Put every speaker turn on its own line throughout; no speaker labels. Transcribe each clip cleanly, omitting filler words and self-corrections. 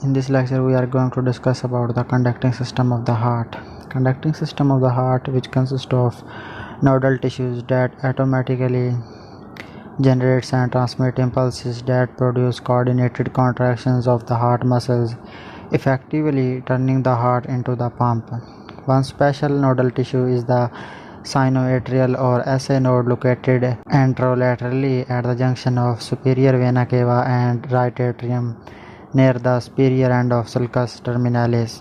In this lecture, we are going to discuss about the conducting system of the heart. Conducting system of the heart, which consists of nodal tissues that automatically generates and transmit impulses that produce coordinated contractions of the heart muscles, effectively turning the heart into the pump. One special nodal tissue is the sinoatrial or SA node located anterolaterally at the junction of superior vena cava and right atrium near the superior end of sulcus terminalis.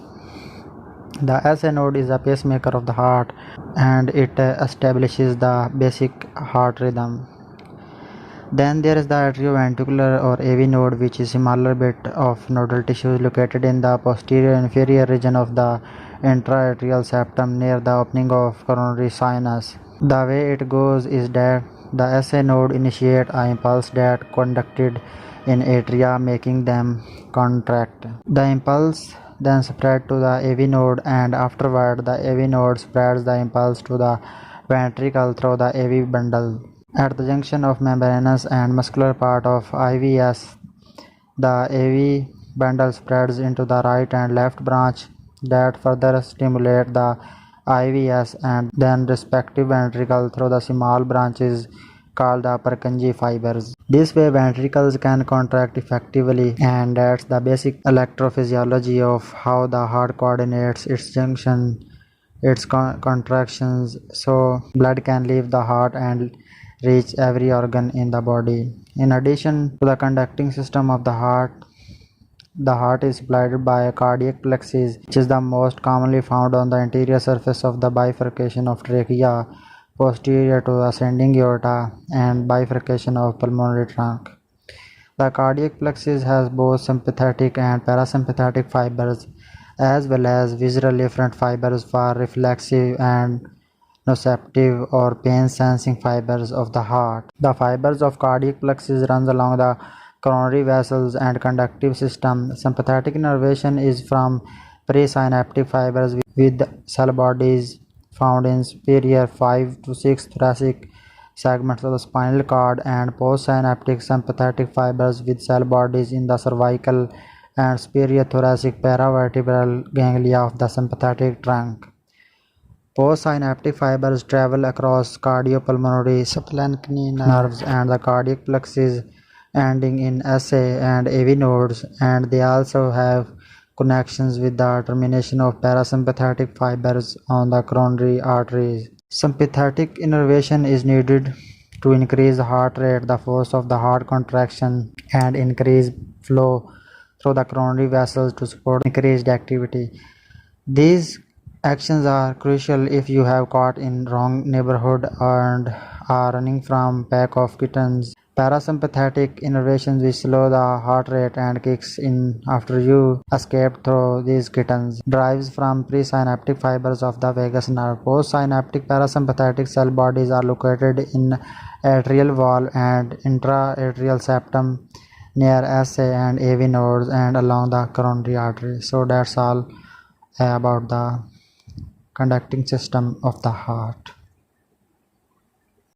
The SA node is a pacemaker of the heart and it establishes the basic heart rhythm. Then there is the atrioventricular or AV node, which is a smaller bit of nodal tissue located in the posterior inferior region of the intraatrial septum near the opening of coronary sinus. The way it goes is that the SA node initiates an impulse that conducted in atria, making them contract. The impulse then spreads to the AV node, and afterward the AV node spreads the impulse to the ventricle through the AV bundle. At the junction of membranous and muscular part of IVS, the AV bundle spreads into the right and left branch that further stimulate the IVS and then respective ventricle through the small branches called the Purkinje fibers. This way ventricles can contract effectively, and that's the basic electrophysiology of how the heart coordinates its junction, its contractions, so blood can leave the heart and reach every organ in the body. In addition to the conducting system of the heart is supplied by a cardiac plexus, which is the most commonly found on the anterior surface of the bifurcation of trachea, posterior to the ascending aorta, and bifurcation of pulmonary trunk. The cardiac plexus has both sympathetic and parasympathetic fibers, as well as visceral efferent fibers for reflexive and nociceptive or pain-sensing fibers of the heart. The fibers of cardiac plexus runs along the coronary vessels and conductive system. Sympathetic innervation is from presynaptic fibers with cell bodies found in superior 5 to 6 thoracic segments of the spinal cord, and postsynaptic sympathetic fibers with cell bodies in the cervical and superior thoracic paravertebral ganglia of the sympathetic trunk. Postsynaptic fibers travel across cardiopulmonary splanchnic nerves and the cardiac plexus, ending in SA and AV nodes, and they also have connections with the termination of parasympathetic fibers on the coronary arteries. Sympathetic innervation is needed to increase the heart rate, the force of the heart contraction, and increase flow through the coronary vessels to support increased activity. These actions are crucial if you have caught in wrong neighborhood and are running from pack of kittens. Parasympathetic innervations which slow the heart rate and kicks in after you escape through these kittens derives from presynaptic fibers of the vagus nerve. Postsynaptic parasympathetic cell bodies are located in atrial wall and intraatrial septum near SA and AV nodes and along the coronary artery. So that's all about the conducting system of the heart.